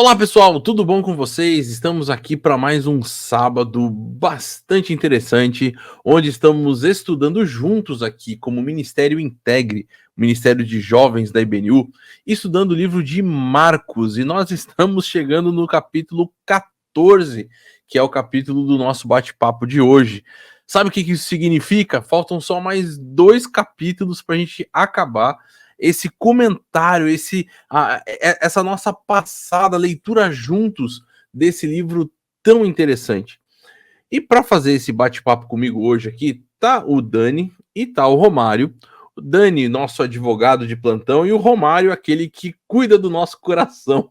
Olá pessoal, tudo bom com vocês? Estamos aqui para mais um sábado bastante interessante, onde estamos estudando juntos aqui como Ministério Integre, Ministério de Jovens da IBNU, estudando o livro de Marcos, e nós estamos chegando no capítulo 14, que é o capítulo do nosso bate-papo de hoje. Sabe o que isso significa? Faltam só mais 2 capítulos para a gente acabar esse comentário, essa nossa passada, leitura juntos desse livro tão interessante. E para fazer esse bate-papo comigo hoje aqui, tá o Dani e tá o Romário. O Dani, nosso advogado de plantão, e o Romário, aquele que cuida do nosso coração.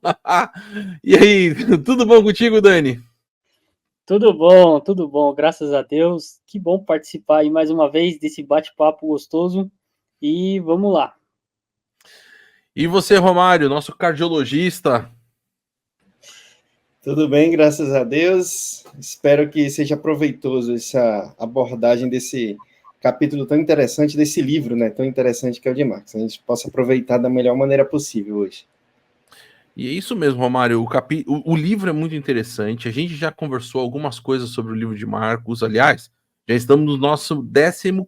E aí, tudo bom contigo, Dani? Tudo bom, graças a Deus. Que bom participar aí mais uma vez desse bate-papo gostoso. E vamos lá. E você, Romário, nosso cardiologista? Tudo bem, graças a Deus. Espero que seja proveitoso essa abordagem desse capítulo tão interessante, desse livro, né? Tão interessante que é o de Marcos. A gente possa aproveitar da melhor maneira possível hoje. E é isso mesmo, Romário. O livro é muito interessante. A gente já conversou algumas coisas sobre o livro de Marcos. Aliás, já estamos no nosso 14º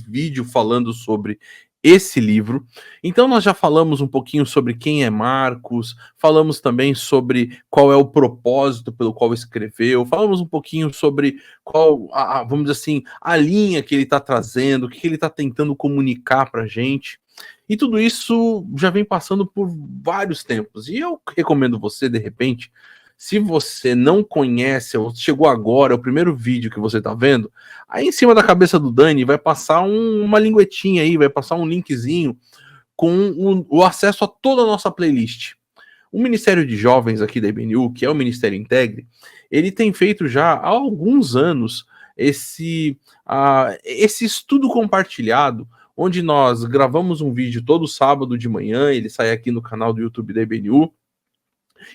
vídeo falando sobre esse livro. Então nós já falamos um pouquinho sobre quem é Marcos, falamos também sobre qual é o propósito pelo qual escreveu, falamos um pouquinho sobre qual, vamos dizer assim, a linha que ele está trazendo, o que ele está tentando comunicar para a gente. E tudo isso já vem passando por vários tempos. E eu recomendo você, de repente, se você não conhece, ou chegou agora, é o primeiro vídeo que você está vendo, aí em cima da cabeça do Dani vai passar uma linguetinha aí, vai passar um linkzinho com o acesso a toda a nossa playlist. O Ministério de Jovens aqui da IBNU, que é o Ministério Integre, ele tem feito já há alguns anos esse estudo compartilhado, onde nós gravamos um vídeo todo sábado de manhã, ele sai aqui no canal do YouTube da IBNU,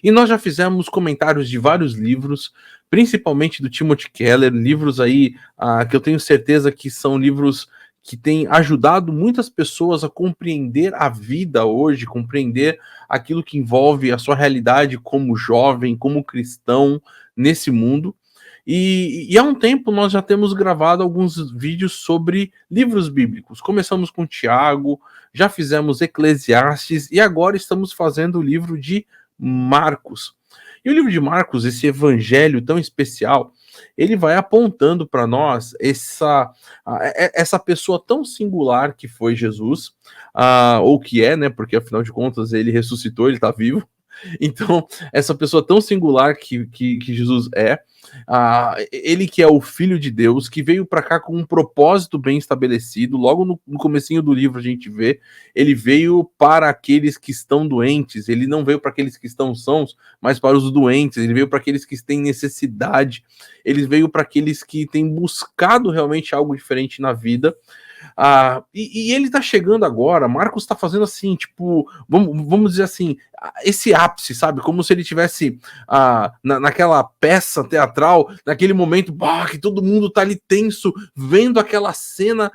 e nós já fizemos comentários de vários livros, principalmente do Timothy Keller, livros aí que eu tenho certeza que são livros que têm ajudado muitas pessoas a compreender a vida hoje, compreender aquilo que envolve a sua realidade como jovem, como cristão nesse mundo. E há um tempo nós já temos gravado alguns vídeos sobre livros bíblicos. Começamos com Tiago, já fizemos Eclesiastes e agora estamos fazendo o livro de Marcos. E o livro de Marcos, esse evangelho tão especial, ele vai apontando para nós essa pessoa tão singular que foi Jesus, ou que é, né? Porque afinal de contas ele ressuscitou, ele está vivo. Então, essa pessoa tão singular que Jesus é, ele que é o Filho de Deus, que veio para cá com um propósito bem estabelecido, logo no comecinho do livro a gente vê, ele veio para aqueles que estão doentes, ele não veio para aqueles que estão sãos, mas para os doentes, ele veio para aqueles que têm necessidade, ele veio para aqueles que têm buscado realmente algo diferente na vida. E ele tá chegando agora, Marcos tá fazendo assim, tipo, vamos dizer assim, esse ápice, sabe? Como se ele tivesse naquela peça teatral, naquele momento, que todo mundo tá ali tenso, vendo aquela cena,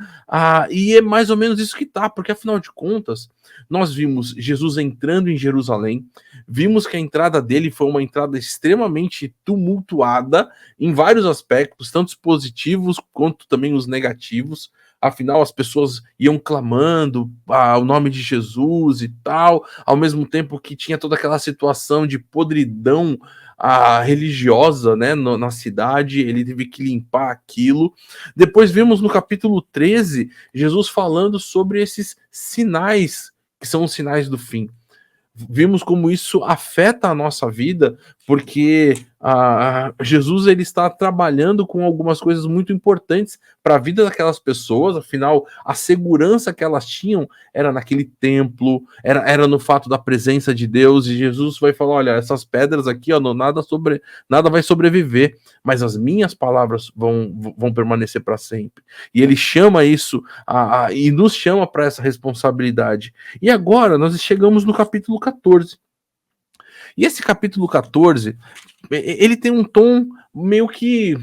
e é mais ou menos isso que tá, porque afinal de contas, nós vimos Jesus entrando em Jerusalém, vimos que a entrada dele foi uma entrada extremamente tumultuada em vários aspectos, tanto os positivos quanto também os negativos. Afinal, as pessoas iam clamando o nome de Jesus e tal, ao mesmo tempo que tinha toda aquela situação de podridão religiosa, né, na cidade, ele teve que limpar aquilo. Depois vimos no capítulo 13, Jesus falando sobre esses sinais, que são os sinais do fim. Vimos como isso afeta a nossa vida, porque Jesus ele está trabalhando com algumas coisas muito importantes para a vida daquelas pessoas. Afinal, a segurança que elas tinham era naquele templo, era no fato da presença de Deus, e Jesus vai falar, olha, essas pedras aqui, ó, nada vai sobreviver, mas as minhas palavras vão permanecer para sempre. E ele chama isso, e nos chama para essa responsabilidade. E agora nós chegamos no capítulo 14. E esse capítulo 14, ele tem um tom meio que,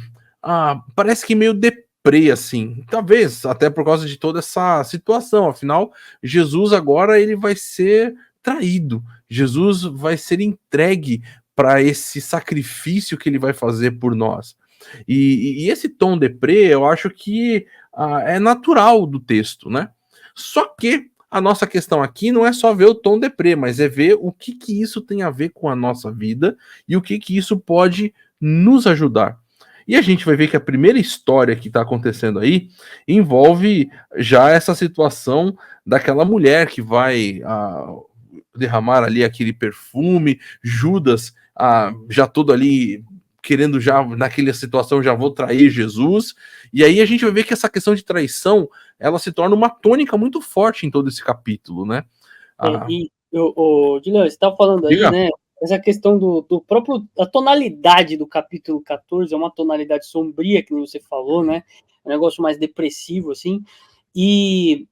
parece que meio deprê, assim. Talvez até por causa de toda essa situação. Afinal, Jesus agora ele vai ser traído. Jesus vai ser entregue para esse sacrifício que ele vai fazer por nós. E esse tom deprê, eu acho que é natural do texto, né? Só que a nossa questão aqui não é só ver o tom deprê, mas é ver o que isso tem a ver com a nossa vida e o que isso pode nos ajudar. E a gente vai ver que a primeira história que está acontecendo aí envolve já essa situação daquela mulher que vai derramar ali aquele perfume, Judas já todo ali querendo já, naquela situação, já vou trair Jesus, e aí a gente vai ver que essa questão de traição, ela se torna uma tônica muito forte em todo esse capítulo, né? Dylan, você estava falando aí, né, essa questão do próprio, a tonalidade do capítulo 14 é uma tonalidade sombria, que nem você falou, né, um negócio mais depressivo, assim, e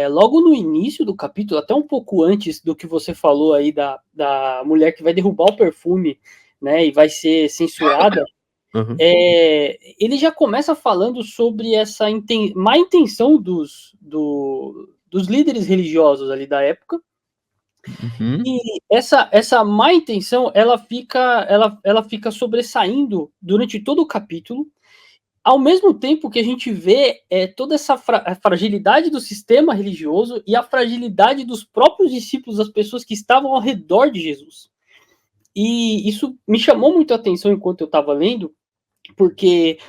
logo no início do capítulo, até um pouco antes do que você falou aí da mulher que vai derrubar o perfume, né, e vai ser censurada, ele já começa falando sobre essa má intenção dos líderes religiosos ali da época. E essa má intenção, ela fica sobressaindo durante todo o capítulo, ao mesmo tempo que a gente vê toda essa fragilidade do sistema religioso e a fragilidade dos próprios discípulos, das pessoas que estavam ao redor de Jesus. E isso me chamou muito a atenção enquanto eu estava lendo, porque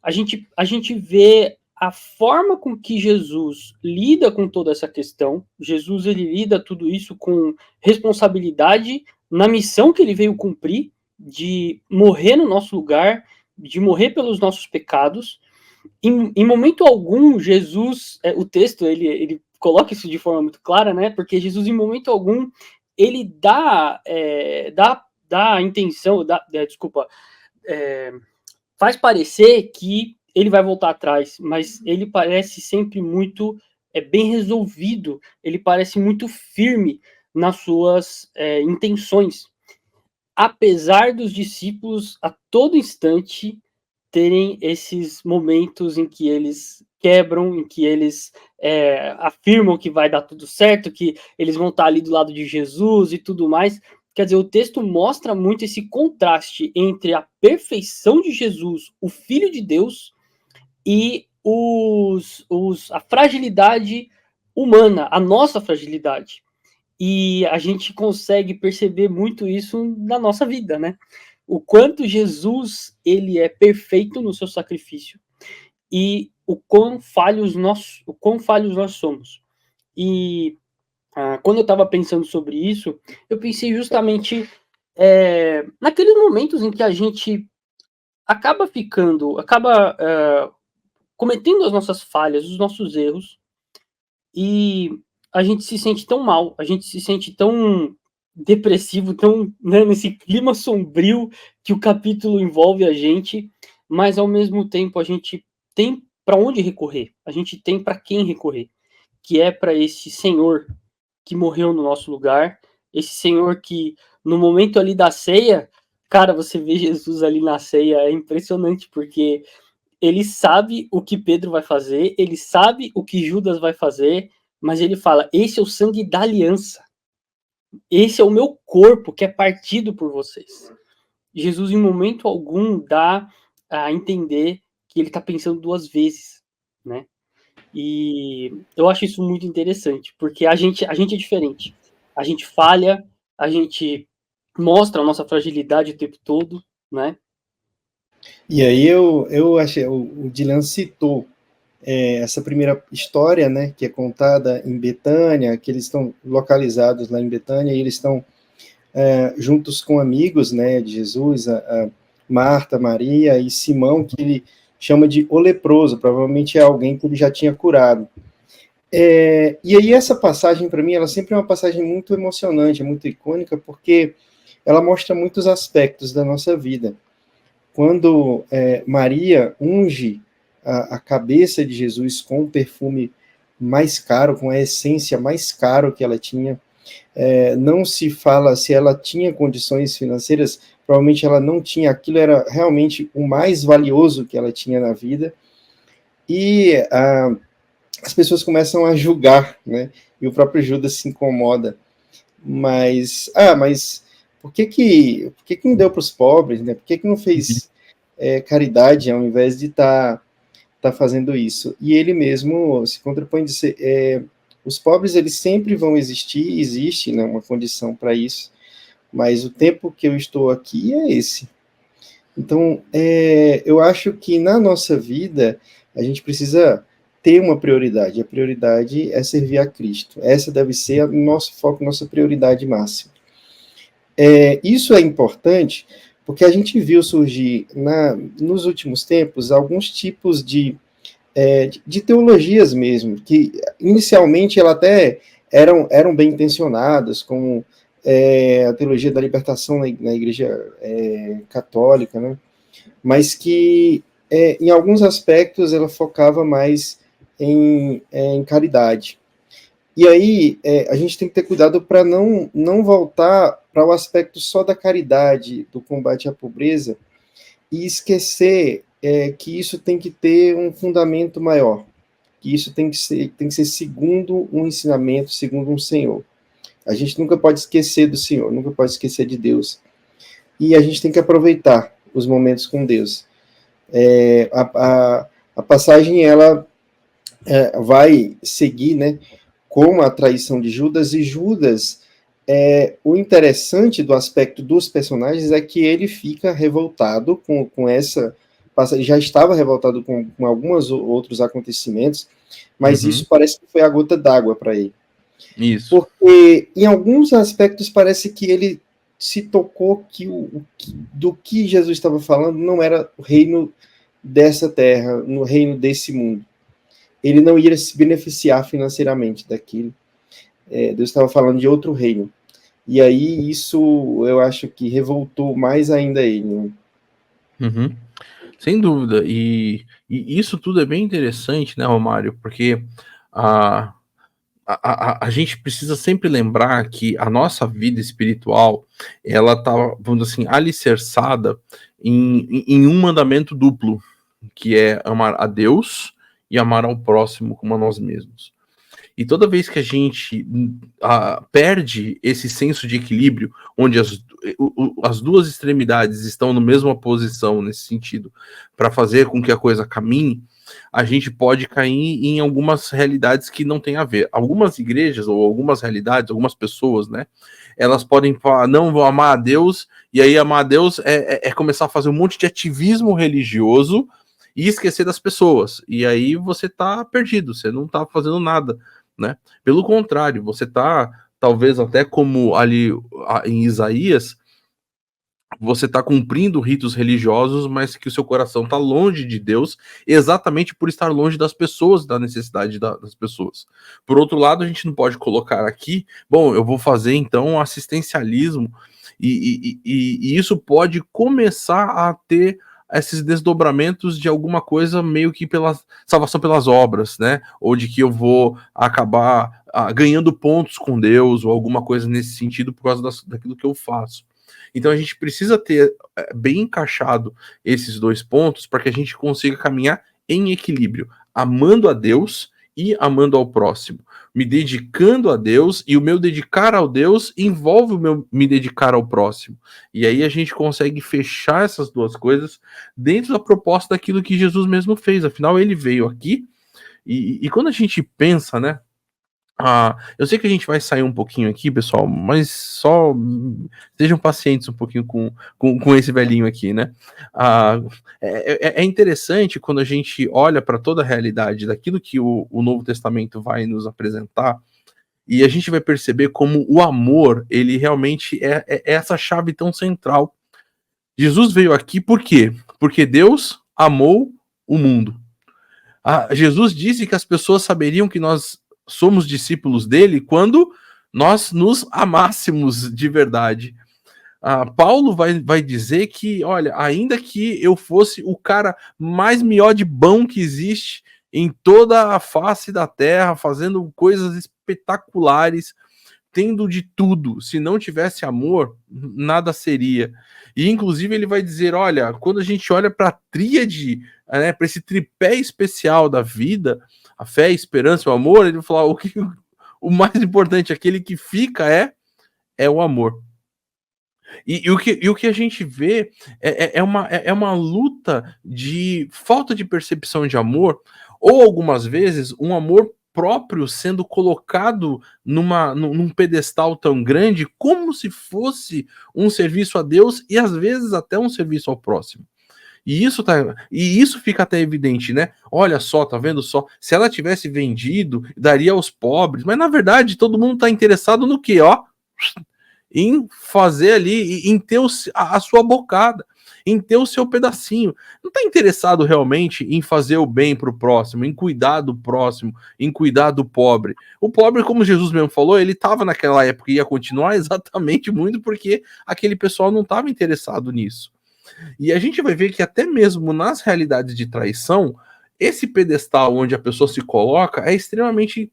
a gente vê a forma com que Jesus lida com toda essa questão. Jesus, ele lida tudo isso com responsabilidade na missão que ele veio cumprir, de morrer no nosso lugar, de morrer pelos nossos pecados. Em momento algum, Jesus, o texto, ele coloca isso de forma muito clara, né? Porque Jesus, em momento algum, ele dá a intenção, faz parecer que ele vai voltar atrás, mas ele parece sempre muito bem resolvido, ele parece muito firme nas suas intenções, apesar dos discípulos a todo instante terem esses momentos em que eles quebram, em que eles afirmam que vai dar tudo certo, que eles vão estar ali do lado de Jesus e tudo mais. Quer dizer, o texto mostra muito esse contraste entre a perfeição de Jesus, o Filho de Deus, e a fragilidade humana, a nossa fragilidade. E a gente consegue perceber muito isso na nossa vida, né? O quanto Jesus, ele é perfeito no seu sacrifício e o quão falhos nós somos. E quando eu estava pensando sobre isso, eu pensei justamente naqueles momentos em que a gente acaba cometendo as nossas falhas, os nossos erros, e a gente se sente tão mal, a gente se sente tão depressivo, tão, né, nesse clima sombrio que o capítulo envolve a gente, mas ao mesmo tempo a gente tem para onde recorrer, a gente tem para quem recorrer, que é para esse Senhor que morreu no nosso lugar, esse Senhor que no momento ali da ceia, cara, você vê Jesus ali na ceia, é impressionante, porque ele sabe o que Pedro vai fazer, ele sabe o que Judas vai fazer, mas ele fala, esse é o sangue da aliança, esse é o meu corpo que é partido por vocês. Jesus, em momento algum, dá a entender que ele está pensando duas vezes, né? E eu acho isso muito interessante, porque a gente é diferente. A gente falha, a gente mostra a nossa fragilidade o tempo todo, né? E aí eu achei, o Dylan citou essa primeira história, né, que é contada em Betânia, que eles estão localizados lá em Betânia, e eles estão juntos com amigos, né, de Jesus, a Marta, Maria e Simão, que ele chama de o leproso, provavelmente é alguém que ele já tinha curado. E aí essa passagem, para mim, ela sempre é uma passagem muito emocionante, muito icônica, porque ela mostra muitos aspectos da nossa vida. Quando Maria unge a cabeça de Jesus com um perfume mais caro, com a essência mais caro que ela tinha, não se fala se ela tinha condições financeiras, provavelmente ela não tinha, aquilo era realmente o mais valioso que ela tinha na vida, e as pessoas começam a julgar, né? E o próprio Judas se incomoda. mas por que não deu para os pobres, né? Por que não fez caridade ao invés de estar fazendo isso? E ele mesmo se contrapõe e diz, os pobres eles sempre vão existir, existe, né, uma condição para isso, mas o tempo que eu estou aqui é esse. Então, eu acho que na nossa vida a gente precisa ter uma prioridade. A prioridade é servir a Cristo. Essa deve ser o nosso foco, nossa prioridade máxima. Isso é importante porque a gente viu surgir nos últimos tempos alguns tipos de teologias mesmo, que inicialmente ela até eram bem intencionadas, como a teologia da libertação na igreja católica, né? Mas que em alguns aspectos ela focava mais em caridade. E aí a gente tem que ter cuidado para não voltar para o aspecto só da caridade, do combate à pobreza, e esquecer que isso tem que ter um fundamento maior, que isso tem que ser segundo um ensinamento, segundo um Senhor. A gente nunca pode esquecer do Senhor, nunca pode esquecer de Deus. E a gente tem que aproveitar os momentos com Deus. A passagem, ela vai seguir, né, com a traição de Judas, e Judas, o interessante do aspecto dos personagens é que ele fica revoltado com essa passagem, já estava revoltado com alguns outros acontecimentos, mas isso parece que foi a gota d'água para ele. Isso. Porque em alguns aspectos parece que ele se tocou que do que Jesus estava falando não era o reino dessa terra, no reino desse mundo. Ele não ia se beneficiar financeiramente daquilo. Deus estava falando de outro reino. E aí isso eu acho que revoltou mais ainda ele. Né? Uhum. Sem dúvida. E isso tudo é bem interessante, né, Romário? Porque a gente precisa sempre lembrar que a nossa vida espiritual, ela tá, vamos dizer assim, alicerçada em um mandamento duplo, que é amar a Deus e amar ao próximo como a nós mesmos. E toda vez que a gente perde esse senso de equilíbrio, onde as duas extremidades estão na mesma posição nesse sentido, para fazer com que a coisa caminhe, a gente pode cair em algumas realidades que não tem a ver. Algumas igrejas ou algumas realidades, algumas pessoas, né? Elas podem falar, não, vou amar a Deus, e aí amar a Deus é começar a fazer um monte de ativismo religioso e esquecer das pessoas. E aí você tá perdido, você não tá fazendo nada, né? Pelo contrário, você tá, talvez até como ali em Isaías, você está cumprindo ritos religiosos, mas que o seu coração está longe de Deus, exatamente por estar longe das pessoas, da necessidade das pessoas. Por outro lado, a gente não pode colocar aqui, bom, eu vou fazer então assistencialismo, e isso pode começar a ter esses desdobramentos de alguma coisa meio que pela salvação pelas obras, né? Ou de que eu vou acabar ganhando pontos com Deus, ou alguma coisa nesse sentido por causa daquilo que eu faço. Então a gente precisa ter bem encaixado esses dois pontos para que a gente consiga caminhar em equilíbrio, amando a Deus e amando ao próximo, me dedicando a Deus, e o meu dedicar ao Deus envolve o meu me dedicar ao próximo. E aí a gente consegue fechar essas duas coisas dentro da proposta daquilo que Jesus mesmo fez. Afinal, ele veio aqui e quando a gente pensa, né? Eu sei que a gente vai sair um pouquinho aqui, pessoal, mas só sejam pacientes um pouquinho com esse velhinho aqui, né? É interessante quando a gente olha para toda a realidade daquilo que o Novo Testamento vai nos apresentar, e a gente vai perceber como o amor, ele realmente é essa chave tão central. Jesus veio aqui por quê? Porque Deus amou o mundo. Jesus disse que as pessoas saberiam que nós somos discípulos dele quando nós nos amássemos de verdade. Paulo vai dizer que, olha, ainda que eu fosse o cara mais melhor de bom que existe em toda a face da terra, fazendo coisas espetaculares, tendo de tudo, se não tivesse amor, nada seria. E inclusive ele vai dizer, olha, quando a gente olha para a tríade, né, para esse tripé especial da vida, a fé, a esperança e o amor, ele vai falar o mais importante, aquele que fica é é o amor. E o que a gente vê é uma luta de falta de percepção de amor, ou algumas vezes um amor próprio sendo colocado num pedestal tão grande, como se fosse um serviço a Deus e às vezes até um serviço ao próximo. E isso fica até evidente, né? Olha só, tá vendo só? Se ela tivesse vendido, daria aos pobres, mas na verdade todo mundo tá interessado no quê, ó? Em fazer ali, em ter a sua bocada, em ter o seu pedacinho. Não está interessado realmente em fazer o bem para o próximo, em cuidar do próximo, em cuidar do pobre. O pobre, como Jesus mesmo falou, ele estava naquela época e ia continuar exatamente muito porque aquele pessoal não estava interessado nisso. E a gente vai ver que até mesmo nas realidades de traição, esse pedestal onde a pessoa se coloca é extremamente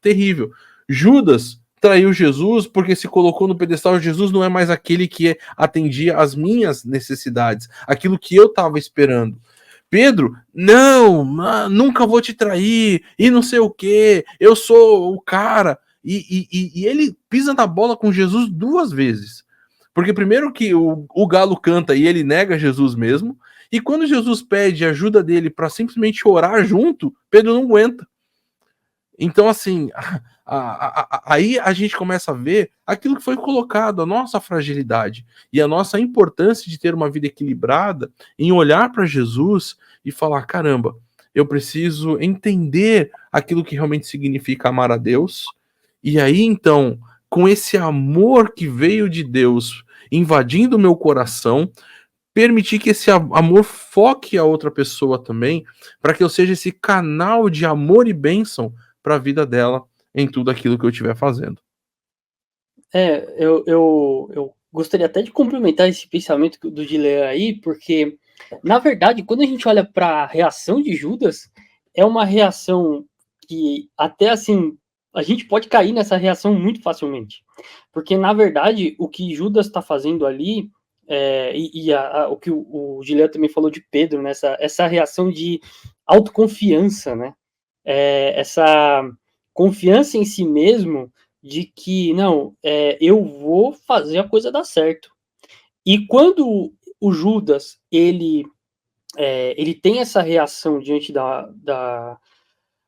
terrível. Judas traiu Jesus porque se colocou no pedestal. Jesus não é mais aquele que atendia às minhas necessidades, aquilo que eu estava esperando. Pedro, não, nunca vou te trair, e não sei o que, eu sou o cara. E ele pisa na bola com Jesus 2 vezes. Porque primeiro que o galo canta e ele nega Jesus mesmo, e quando Jesus pede ajuda dele para simplesmente orar junto, Pedro não aguenta. Então, assim, aí a gente começa a ver aquilo que foi colocado, a nossa fragilidade e a nossa importância de ter uma vida equilibrada em olhar para Jesus e falar, caramba, eu preciso entender aquilo que realmente significa amar a Deus. E aí, então, com esse amor que veio de Deus invadindo o meu coração, permitir que esse amor foque a outra pessoa também, para que eu seja esse canal de amor e bênção para a vida dela em tudo aquilo que eu estiver fazendo. Eu gostaria até de complementar esse pensamento do Gilead aí, porque, na verdade, quando a gente olha para a reação de Judas, é uma reação que até assim, a gente pode cair nessa reação muito facilmente. Porque, na verdade, o que Judas está fazendo ali, o que o Gilead também falou de Pedro, né, essa reação de autoconfiança, né? Essa confiança em si mesmo de que, não, eu vou fazer a coisa dar certo. E quando o Judas, ele tem essa reação diante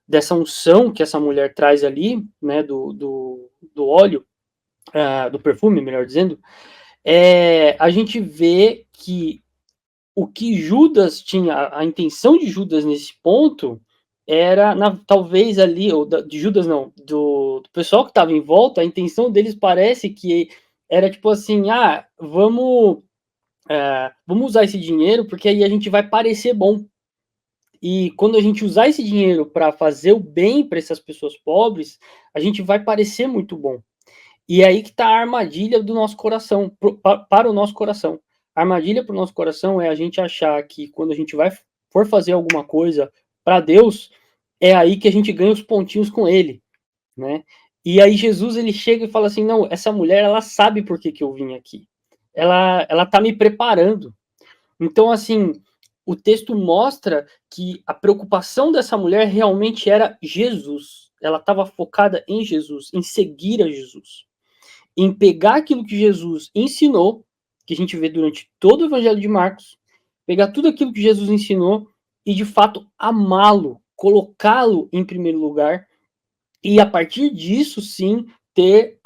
dessa unção que essa mulher traz ali, né, do óleo, do perfume, melhor dizendo, a gente vê que o que Judas tinha, a intenção de Judas nesse ponto, era, talvez ali, ou de Judas não, do pessoal que estava em volta, a intenção deles parece que era tipo assim, vamos usar esse dinheiro porque aí a gente vai parecer bom. E quando a gente usar esse dinheiro para fazer o bem para essas pessoas pobres, a gente vai parecer muito bom. E aí que está a armadilha do nosso coração, para o nosso coração. A armadilha para o nosso coração é a gente achar que quando a gente for fazer alguma coisa para Deus, é aí que a gente ganha os pontinhos com Ele, né? E aí Jesus, ele chega e fala assim, não, essa mulher, ela sabe por que eu vim aqui. Ela tá me preparando. Então, assim, o texto mostra que a preocupação dessa mulher realmente era Jesus. Ela estava focada em Jesus, em seguir a Jesus, em pegar aquilo que Jesus ensinou, que a gente vê durante todo o Evangelho de Marcos, pegar tudo aquilo que Jesus ensinou e, de fato, amá-lo, colocá-lo em primeiro lugar, e, a partir disso, sim, ter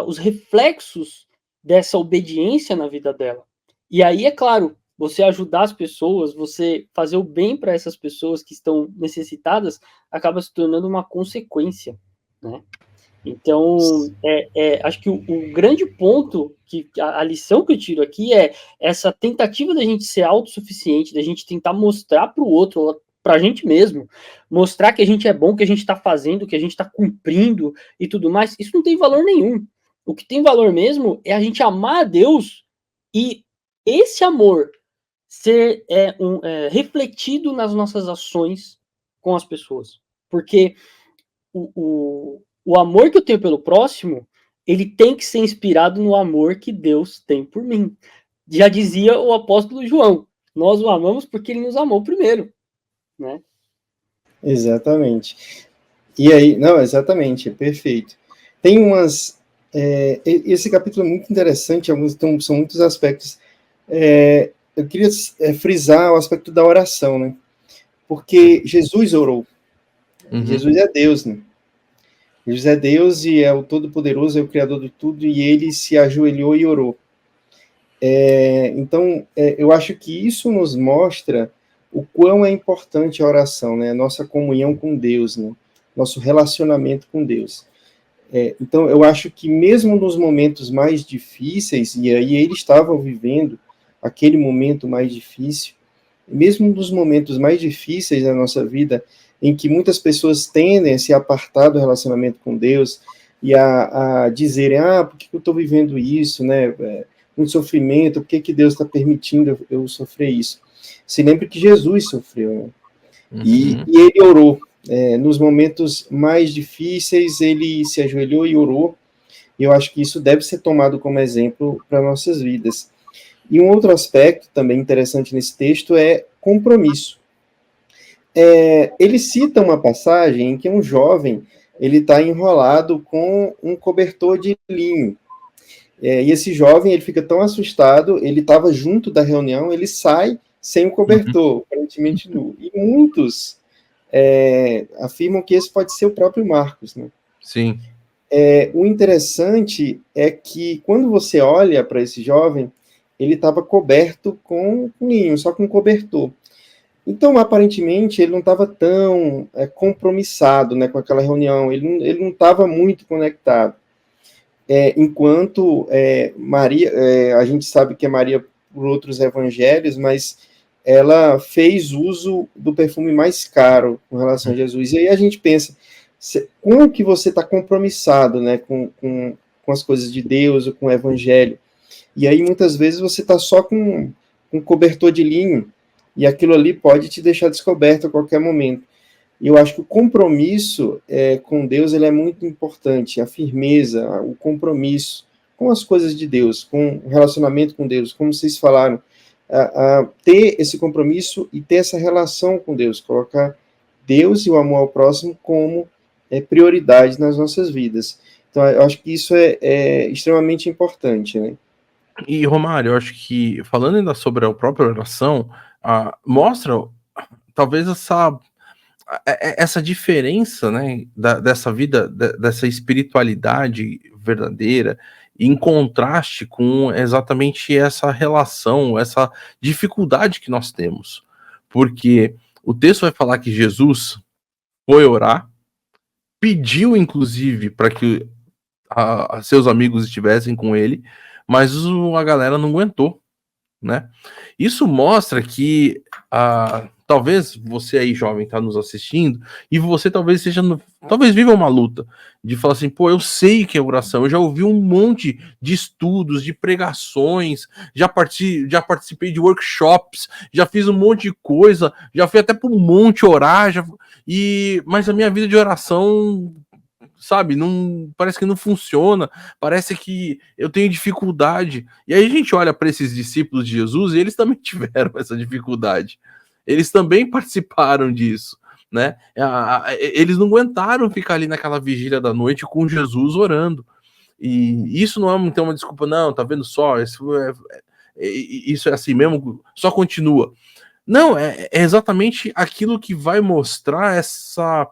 os reflexos dessa obediência na vida dela. E aí, é claro, você ajudar as pessoas, você fazer o bem para essas pessoas que estão necessitadas, acaba se tornando uma consequência, né? Então, acho que o grande ponto, a lição que eu tiro aqui é essa tentativa da gente ser autossuficiente, da gente tentar mostrar para o outro, para a gente mesmo, mostrar que a gente é bom, que a gente está fazendo, que a gente está cumprindo e tudo mais. Isso não tem valor nenhum. O que tem valor mesmo é a gente amar a Deus e esse amor ser refletido nas nossas ações com as pessoas. Porque o amor que eu tenho pelo próximo, ele tem que ser inspirado no amor que Deus tem por mim. Já dizia o apóstolo João, nós o amamos porque ele nos amou primeiro, né? Exatamente. E aí, não, exatamente, perfeito. Tem umas Esse capítulo é muito interessante, são muitos aspectos. Eu queria frisar o aspecto da oração, né? Porque Jesus orou. Jesus é Deus, né? Jesus é Deus e é o Todo-Poderoso, é o Criador de tudo, e ele se ajoelhou e orou. Então, eu acho que isso nos mostra o quão é importante a oração, né? Nossa comunhão com Deus, né? Nosso relacionamento com Deus. Então, eu acho que mesmo nos momentos mais difíceis, e aí eles estavam vivendo aquele momento mais difícil, mesmo nos momentos mais difíceis da nossa vida, em que muitas pessoas tendem a se apartar do relacionamento com Deus e a dizerem, por que eu estou vivendo isso, né? Muito sofrimento, por que Deus está permitindo eu sofrer isso? Se lembre que Jesus sofreu, né? E ele orou. Nos momentos mais difíceis, ele se ajoelhou e orou, e eu acho que isso deve ser tomado como exemplo para nossas vidas. E um outro aspecto também interessante nesse texto é compromisso. Ele cita uma passagem em que um jovem ele está enrolado com um cobertor de linho. E esse jovem ele fica tão assustado, ele estava junto da reunião, ele sai sem o cobertor, aparentemente nu. E muitos afirmam que esse pode ser o próprio Marcos, né? Sim. O interessante é que quando você olha para esse jovem, ele estava coberto com linho, só com cobertor. Então, aparentemente, ele não estava tão compromissado, né, com aquela reunião, ele não estava muito conectado. Enquanto Maria, a gente sabe que é Maria por outros evangelhos, mas ela fez uso do perfume mais caro com relação a Jesus. E aí a gente pensa, como que você está compromissado, né, com as coisas de Deus, ou com o evangelho? E aí, muitas vezes, você está só com um cobertor de linho, e aquilo ali pode te deixar descoberto a qualquer momento. E eu acho que o compromisso com Deus ele é muito importante, a firmeza, o compromisso com as coisas de Deus, com o relacionamento com Deus, como vocês falaram, ter esse compromisso e ter essa relação com Deus, colocar Deus e o amor ao próximo como prioridade nas nossas vidas. Então, eu acho que isso é extremamente importante, né? E, Romário, eu acho que, falando ainda sobre a própria oração, mostra talvez essa diferença, né, dessa vida, dessa espiritualidade verdadeira, em contraste com exatamente essa relação, essa dificuldade que nós temos. Porque o texto vai falar que Jesus foi orar, pediu, inclusive, para que seus amigos estivessem com ele, mas a galera não aguentou, né? Isso mostra que talvez você aí, jovem, tá nos assistindo, e você talvez talvez viva uma luta de falar assim, pô, eu sei que é oração, eu já ouvi um monte de estudos, de pregações, já participei de workshops, já fiz um monte de coisa, já fui até para um monte orar, mas a minha vida de oração, sabe, não parece que não funciona, parece que eu tenho dificuldade. E aí a gente olha para esses discípulos de Jesus e eles também tiveram essa dificuldade. Eles também participaram disso, né? Eles não aguentaram ficar ali naquela vigília da noite com Jesus orando. E isso não é então uma desculpa, não, tá vendo só, isso é assim mesmo, só continua. Não, é exatamente aquilo que vai mostrar essa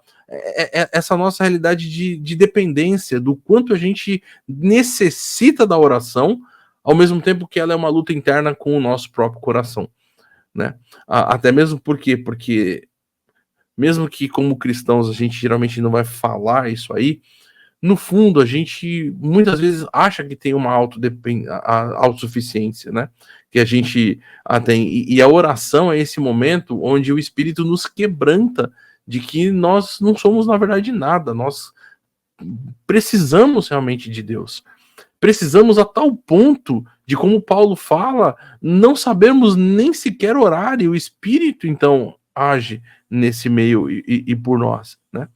nossa realidade de dependência, do quanto a gente necessita da oração, ao mesmo tempo que ela é uma luta interna com o nosso próprio coração, né? Até mesmo porque mesmo que como cristãos a gente geralmente não vai falar isso aí, no fundo a gente muitas vezes acha que tem uma autossuficiência, né? Que a gente tem, e a oração é esse momento onde o Espírito nos quebranta de que nós não somos, na verdade, nada, nós precisamos realmente de Deus. Precisamos a tal ponto de, como Paulo fala, não sabermos nem sequer orar, e o Espírito, então, age nesse meio e por nós, né?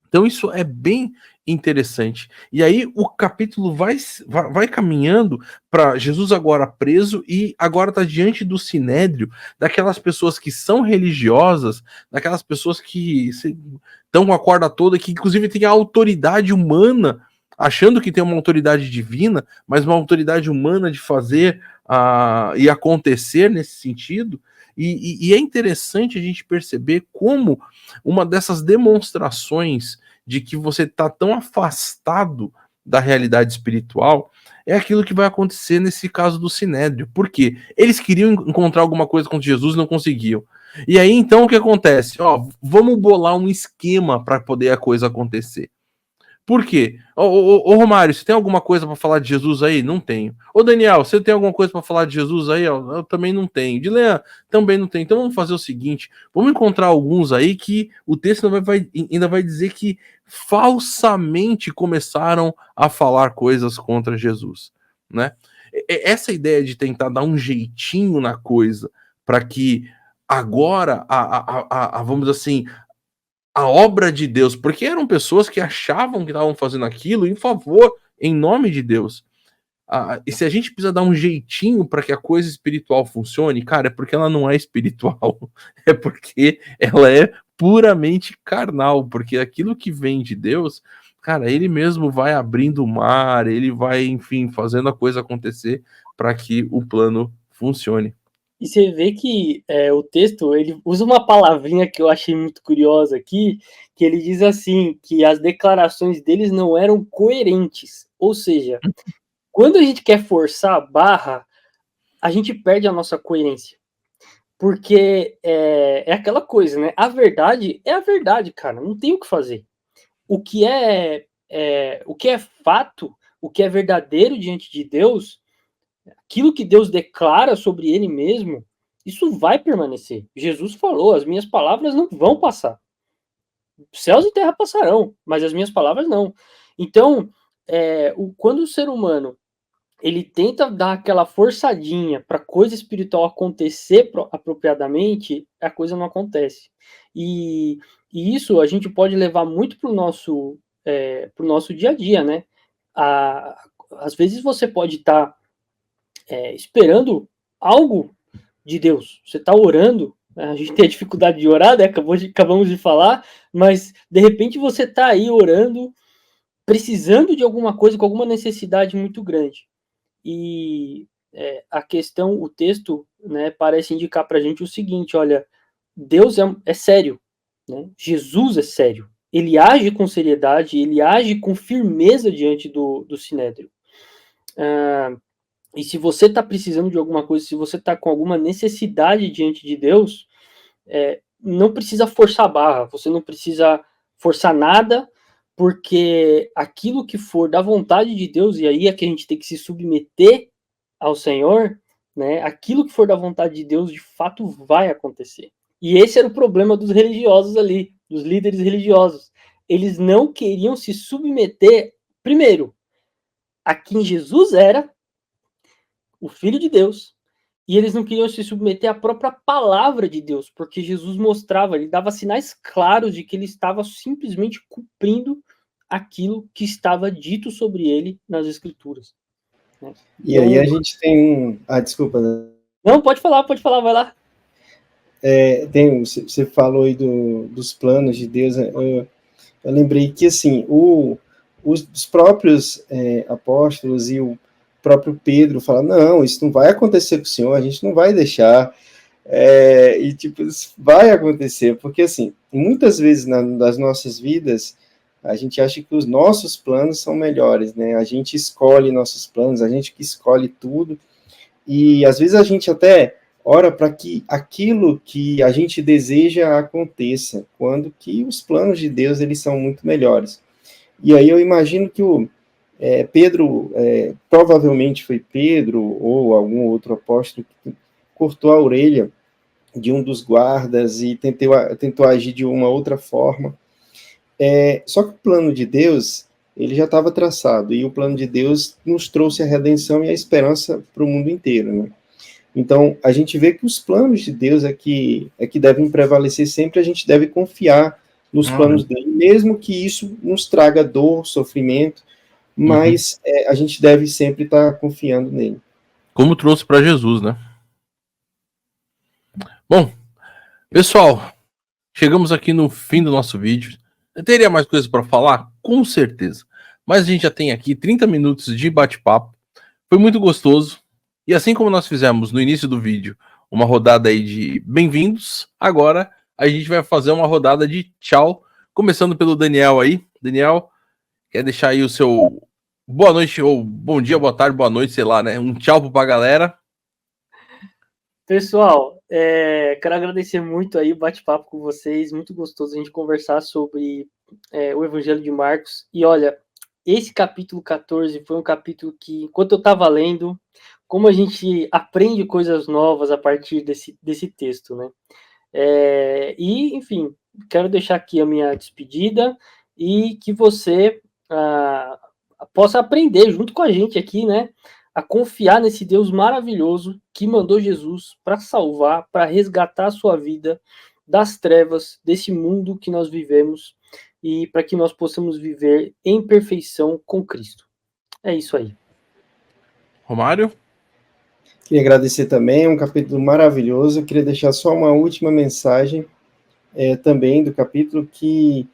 Então isso é bem interessante. E aí o capítulo vai caminhando para Jesus agora preso e agora está diante do sinédrio, daquelas pessoas que são religiosas, daquelas pessoas que estão com a corda toda, que inclusive tem a autoridade humana achando que tem uma autoridade divina, mas uma autoridade humana de fazer e acontecer nesse sentido. E é interessante a gente perceber como uma dessas demonstrações de que você está tão afastado da realidade espiritual é aquilo que vai acontecer nesse caso do Sinédrio. Por quê? Eles queriam encontrar alguma coisa com Jesus e não conseguiam. E aí, então, o que acontece? Vamos bolar um esquema para poder a coisa acontecer. Por quê? Ô Romário, você tem alguma coisa para falar de Jesus aí? Não tenho. Ô Daniel, você tem alguma coisa para falar de Jesus aí? Eu também não tenho. Dilean, também não tenho. Então vamos fazer o seguinte, vamos encontrar alguns aí que o texto ainda vai dizer que falsamente começaram a falar coisas contra Jesus, né? Essa ideia de tentar dar um jeitinho na coisa para que agora, vamos dizer assim, a obra de Deus, porque eram pessoas que achavam que estavam fazendo aquilo em favor, em nome de Deus. E se a gente precisa dar um jeitinho para que a coisa espiritual funcione, cara, é porque ela não é espiritual, é porque ela é puramente carnal, porque aquilo que vem de Deus, cara, ele mesmo vai abrindo o mar, ele vai, enfim, fazendo a coisa acontecer para que o plano funcione. E você vê que o texto, ele usa uma palavrinha que eu achei muito curiosa aqui, que ele diz assim, que as declarações deles não eram coerentes. Ou seja, quando a gente quer forçar a barra, a gente perde a nossa coerência. Porque é aquela coisa, né? A verdade é a verdade, cara. Não tem o que fazer. O que é fato, o que é verdadeiro diante de Deus, aquilo que Deus declara sobre ele mesmo, isso vai permanecer. Jesus falou, as minhas palavras não vão passar. Céus e terra passarão, mas as minhas palavras não. Então, quando o ser humano ele tenta dar aquela forçadinha para a coisa espiritual acontecer apropriadamente, a coisa não acontece. E isso a gente pode levar muito para o nosso dia a dia, né? Às vezes você pode estar esperando algo de Deus. Você está orando, a gente tem a dificuldade de orar, né? Acabamos de falar, mas de repente você está aí orando, precisando de alguma coisa, com alguma necessidade muito grande. E a questão, o texto, né, parece indicar para a gente o seguinte: olha, Deus é sério, né? Jesus é sério. Ele age com seriedade, ele age com firmeza diante do Sinédrio. E se você está precisando de alguma coisa, se você está com alguma necessidade diante de Deus, não precisa forçar a barra, você não precisa forçar nada, porque aquilo que for da vontade de Deus, e aí é que a gente tem que se submeter ao Senhor, né? Aquilo que for da vontade de Deus, de fato vai acontecer. E esse era o problema dos religiosos ali, dos líderes religiosos. Eles não queriam se submeter, primeiro, a quem Jesus era, o Filho de Deus, e eles não queriam se submeter à própria palavra de Deus, porque Jesus mostrava, ele dava sinais claros de que ele estava simplesmente cumprindo aquilo que estava dito sobre ele nas Escrituras. Né? E aí a gente tem desculpa. Né? Não, pode falar, vai lá. Você falou aí dos planos de Deus, eu lembrei que, assim, os próprios apóstolos e o próprio Pedro falam, não, isso não vai acontecer com o Senhor, a gente não vai deixar, e tipo, isso vai acontecer, porque assim, muitas vezes nas nossas vidas, a gente acha que os nossos planos são melhores, né, a gente escolhe nossos planos, a gente que escolhe tudo, e às vezes a gente até ora para que aquilo que a gente deseja aconteça, quando que os planos de Deus, eles são muito melhores. E aí eu imagino que Pedro, provavelmente foi Pedro ou algum outro apóstolo que cortou a orelha de um dos guardas e tentou agir de uma outra forma. Só que o plano de Deus, ele já estava traçado, e o plano de Deus nos trouxe a redenção e a esperança para o mundo inteiro, né? Então, a gente vê que os planos de Deus é que devem prevalecer sempre, a gente deve confiar nos planos dele, mesmo que isso nos traga dor, sofrimento, mas a gente deve sempre estar confiando nele. Como trouxe para Jesus, né? Bom, pessoal, chegamos aqui no fim do nosso vídeo. Eu teria mais coisas para falar? Com certeza. mas a gente já tem aqui 30 minutos de bate-papo. Foi muito gostoso. E assim como nós fizemos no início do vídeo uma rodada aí de bem-vindos, agora a gente vai fazer uma rodada de tchau, começando pelo Daniel aí. Daniel, quer deixar aí o seu boa noite, ou bom dia, boa tarde, boa noite, sei lá, né? Um tchau pra galera. Pessoal, quero agradecer muito aí o bate-papo com vocês, muito gostoso a gente conversar sobre o Evangelho de Marcos. E olha, esse capítulo 14 foi um capítulo que, enquanto eu estava lendo, como a gente aprende coisas novas a partir desse texto, né? E, enfim, quero deixar aqui a minha despedida e que você possa aprender junto com a gente aqui, né? A confiar nesse Deus maravilhoso que mandou Jesus para salvar, para resgatar a sua vida das trevas, desse mundo que nós vivemos e para que nós possamos viver em perfeição com Cristo. É isso aí. Romário? Queria agradecer também, um capítulo maravilhoso. Eu queria deixar só uma última mensagem também do capítulo, que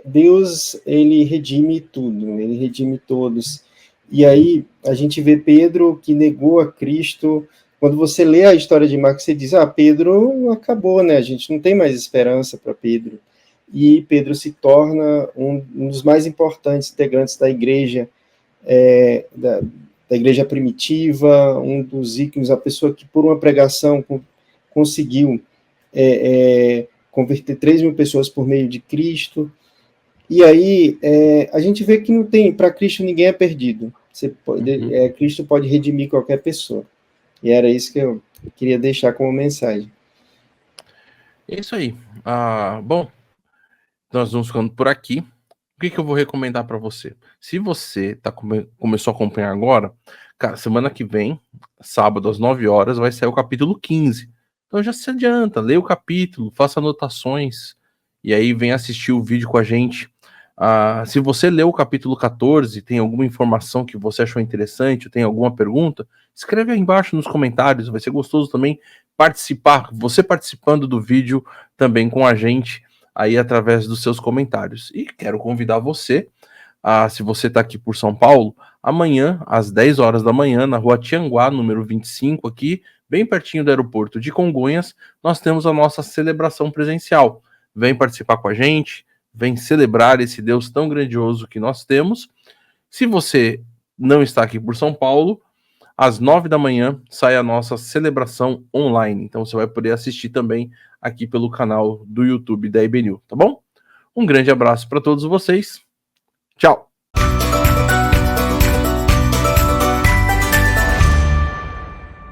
Deus, ele redime tudo, ele redime todos. E aí a gente vê Pedro, que negou a Cristo. Quando você lê a história de Marcos, você diz, Pedro acabou, né? A gente não tem mais esperança para Pedro. E Pedro se torna um dos mais importantes integrantes da igreja, da igreja primitiva, um dos ícones, a pessoa que por uma pregação conseguiu converter 3.000 pessoas por meio de Cristo. E aí a gente vê que não tem, para Cristo ninguém é perdido. Cristo pode redimir qualquer pessoa. E era isso que eu queria deixar como mensagem. É isso aí. Bom, nós vamos ficando por aqui. O que eu vou recomendar para você? Se você começou a acompanhar agora, cara, semana que vem, sábado às 9 horas, vai sair o capítulo 15. Então já se adianta, lê o capítulo, faça anotações, e aí vem assistir o vídeo com a gente. Se você leu o capítulo 14, tem alguma informação que você achou interessante, tem alguma pergunta, escreve aí embaixo nos comentários, vai ser gostoso também participar, você participando do vídeo também com a gente, aí através dos seus comentários. E quero convidar você, se você está aqui por São Paulo, amanhã, às 10 horas da manhã, na rua Tianguá, número 25, aqui, bem pertinho do aeroporto de Congonhas, nós temos a nossa celebração presencial. Vem participar com a gente, vem celebrar esse Deus tão grandioso que nós temos. Se você não está aqui por São Paulo, às 9 da manhã sai a nossa celebração online. Então você vai poder assistir também aqui pelo canal do YouTube da IBNU, tá bom? Um grande abraço para todos vocês. Tchau!